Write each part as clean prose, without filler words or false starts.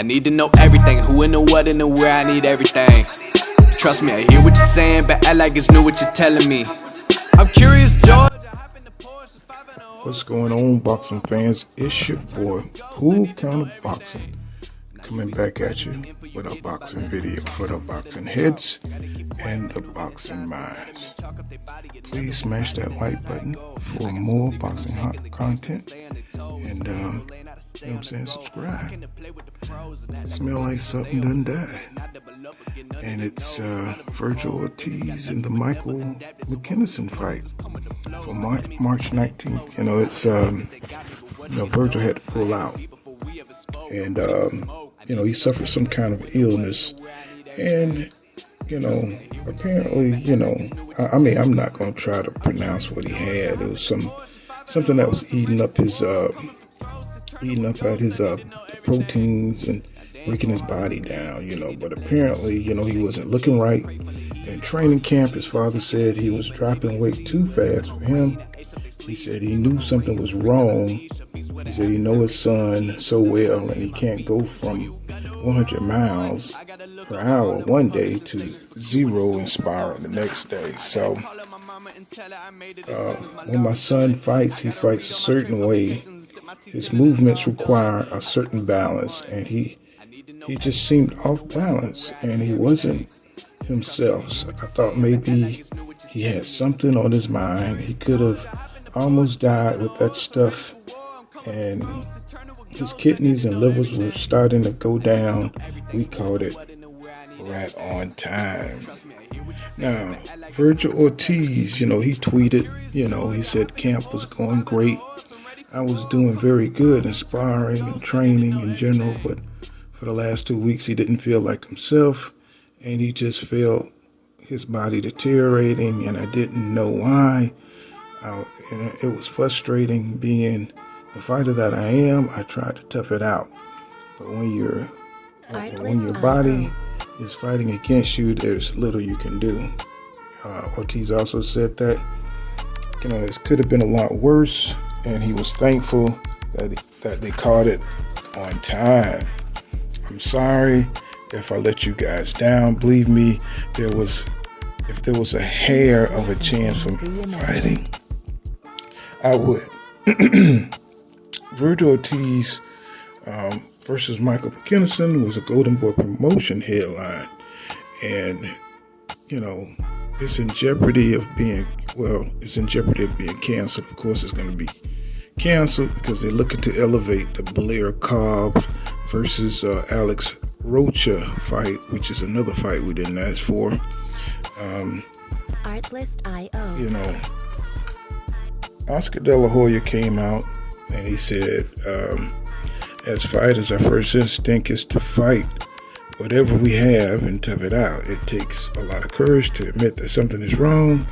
I need to know everything, who and the what and the where, I need everything. Trust me, I hear what you're saying, but act like it's new what you're telling me. I'm curious, George. What's going on, boxing fans? It's your boy, PullCounterBoxing, coming back at you with a boxing video for the boxing heads and the boxing minds. Please smash that like button for more boxing hot content, and you know what I'm saying, subscribe. Smell like something done died. And it's Vergil Ortiz and the Micheal McKimson fight for March 19th. You know, it's Vergil had to pull out, and you know, he suffered some kind of illness, and you know, apparently, you know, I mean, I'm not going to try to pronounce what he had. It was something that was eating up at his proteins and breaking his body down, you know. But apparently, you know, he wasn't looking right. In training camp, his father said he was dropping weight too fast for him. He said he knew something was wrong. He said he knows his son so well, and he can't go from 100 miles per hour one day to 0 in sparring the next day. So when my son fights, he fights a certain way. His movements require a certain balance, and he just seemed off balance, and he wasn't himself. So I thought maybe he had something on his mind. He could have almost died with that stuff, and his kidneys and livers were starting to go down. We called it right on time. Now, Vergil Ortiz, you know, he tweeted, you know, he said camp was going great. I was doing very good in sparring and training in general, but for the last 2 weeks, he didn't feel like himself, and he just felt his body deteriorating, and I didn't know why. And it was frustrating being the fighter that I am. I tried to tough it out, but when your body is fighting against you, there's little you can do. Ortiz also said that, you know, it could have been a lot worse, and he was thankful that they caught it on time. I'm sorry if I let you guys down. Believe me, if there was a hair of a chance for me fighting, I would. Vergil Ortiz versus Micheal McKimson was a Golden Boy promotion headline, and you know, it's in jeopardy of being canceled. Of course, it's going to be canceled because they're looking to elevate the Blair Cobb versus Alex Rocha fight, which is another fight we didn't ask for. You know, Oscar De La Hoya came out and he said, as fighters, our first instinct is to fight whatever we have and tough it out. It takes a lot of courage to admit that something is wrong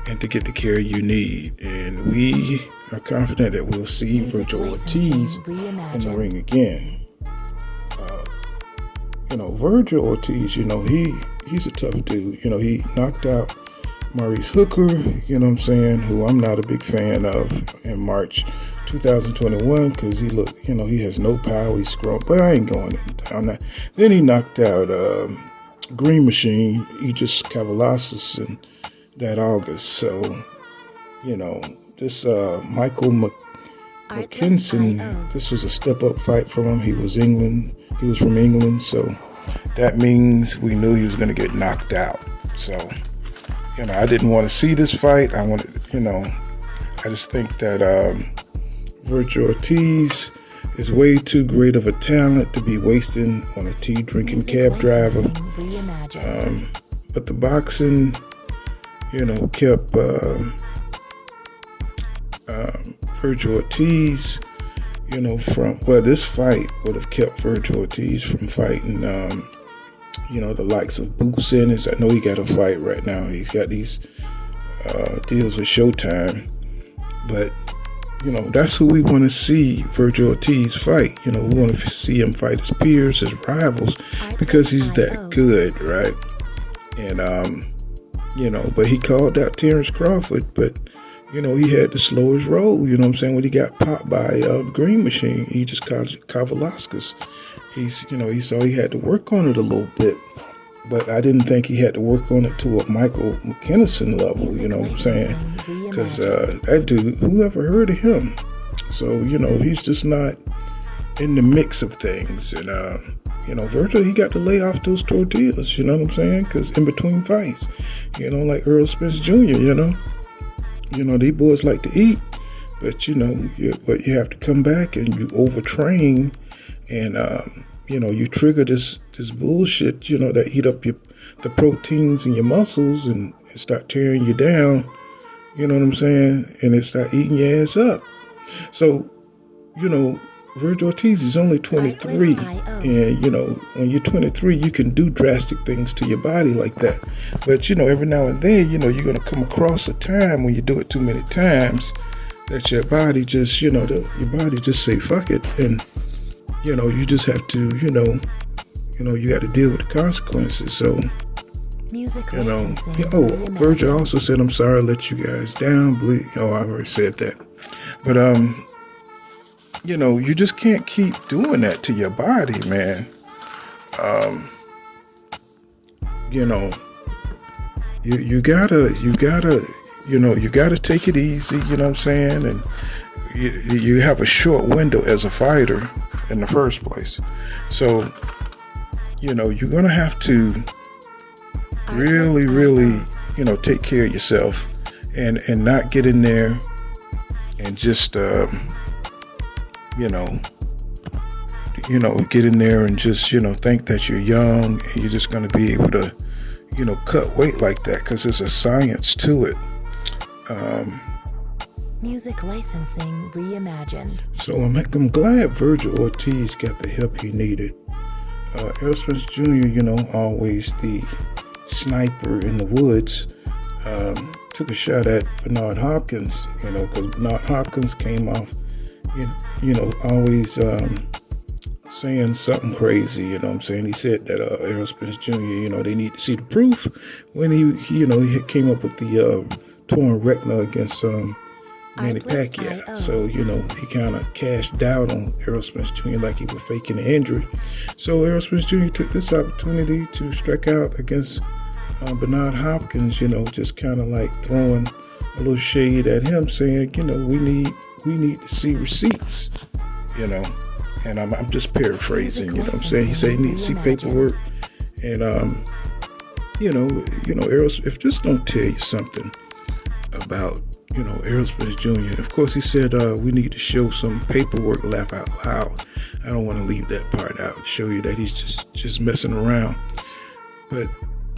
and to get the care you need. And we are confident that we'll see Vergil Ortiz in the ring again. You know, Vergil Ortiz, you know, he's a tough dude. You know, he knocked out Maurice Hooker, you know what I'm saying, who I'm not a big fan of, in March 2021, because he looked, you know, he has no power, he's scrum, but I ain't going down that. Then he knocked out Green Machine, Aegis Cavalasis in that August. So, you know, this Micheal McKimson, this was a step-up fight from him. He was from England, so that means we knew he was going to get knocked out. So, you know, I didn't want to see this fight. I wanted, you know, I just think that Vergil Ortiz is way too great of a talent to be wasting on a tea-drinking cab driver. But the boxing, you know, kept Vergil Ortiz, you know, this fight would have kept Vergil Ortiz from fighting, you know, the likes of Boots Ennis. I know he got a fight right now. He's got these deals with Showtime, but you know, that's who we want to see Vergil Ortiz fight. You know, we want to see him fight his peers, his rivals, because he's that good, right? And you know, but he called out Terence Crawford, but he had to slow his roll, when he got popped by a Green Machine. He just called it Kavalauskas. He saw he had to work on it a little bit. But I didn't think he had to work on it to a Micheal McKimson level, because that dude, who ever heard of him? So, he's just not in the mix of things. And, Vergil, he got to lay off those tortillas, because in between fights, like Errol Spence Jr., these boys like to eat, but, you have to come back and you overtrain and, you trigger this bullshit, that eat up the proteins in your muscles and start tearing you down, and it start eating your ass up. So, Vergil Ortiz is only 23, and, when you're 23, you can do drastic things to your body like that. But, every now and then, you're going to come across a time when you do it too many times that your body just, your body just say, fuck it, and you just have to, you got to deal with the consequences. So, Vergil also said, I'm sorry I let you guys down. I already said that. But, you just can't keep doing that to your body, man. You gotta take it easy, and you have a short window as a fighter in the first place. So, you're going to have to really, really, take care of yourself and not get in there and just, get in there and just, think that you're young and you're just going to be able to, cut weight like that, because there's a science to it. Music licensing reimagined. So I'm glad Vergil Ortiz got the help he needed. Errol Spence Jr., always the sniper in the woods, took a shot at Bernard Hopkins, because Bernard Hopkins came off, always saying something crazy, He said that Errol Spence Jr., they need to see the proof when he came up with the torn retina against Manny Pacquiao. So, he kind of cashed out on Errol Spence Jr. like he was faking the injury. So Errol Spence Jr. took this opportunity to strike out against Bernard Hopkins, just kind of like throwing a little shade at him, saying, we need to see receipts, and I'm just paraphrasing, He said he needs to see paperwork, and Errol, if this don't tell you something about Errol Spence Jr. Of course, he said we need to show some paperwork, laugh out loud. I don't want to leave that part out, show you that he's just messing around. But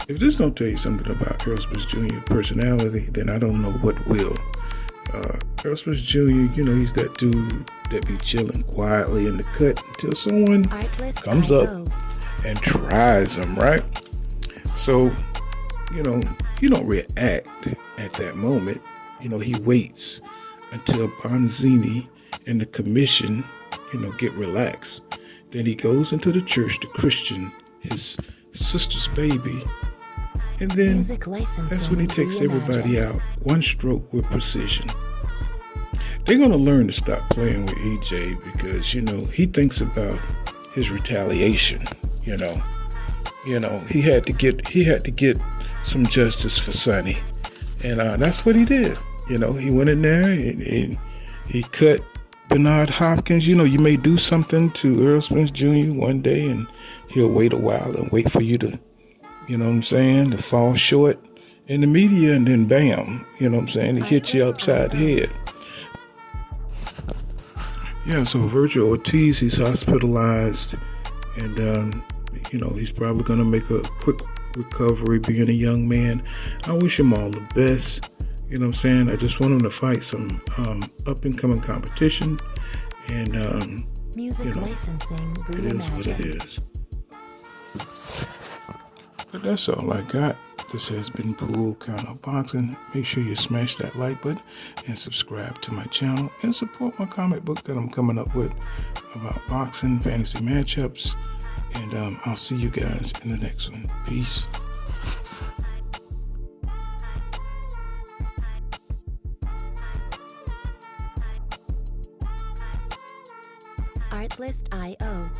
if this don't tell you something about Errol Spence Jr. personality, then I don't know what will. Errol Spence Jr., he's that dude that be chilling quietly in the cut until someone comes up and tries him, right? So, he don't react at that moment. He waits until Bonzini and the commission, get relaxed. Then he goes into the church to Christian his sister's baby. And then that's when he takes everybody out, one stroke with precision. They're going to learn to stop playing with EJ because, he thinks about his retaliation, He had to get some justice for Sonny. And that's what he did. He went in there and he cut Bernard Hopkins. You may do something to Errol Spence Jr. one day and he'll wait a while and wait for you to, to fall short in the media, and then bam, he hit you upside the head. Yeah, so Vergil Ortiz, he's hospitalized, and, he's probably going to make a quick recovery being a young man. I wish him all the best. I just want him to fight some up-and-coming competition, and music licensing it is what it is. But that's all I got. This has been PullCounterBoxing. Make sure you smash that like button and subscribe to my channel and support my comic book that I'm coming up with about boxing, fantasy matchups, and I'll see you guys in the next one. Peace. Artlist.io.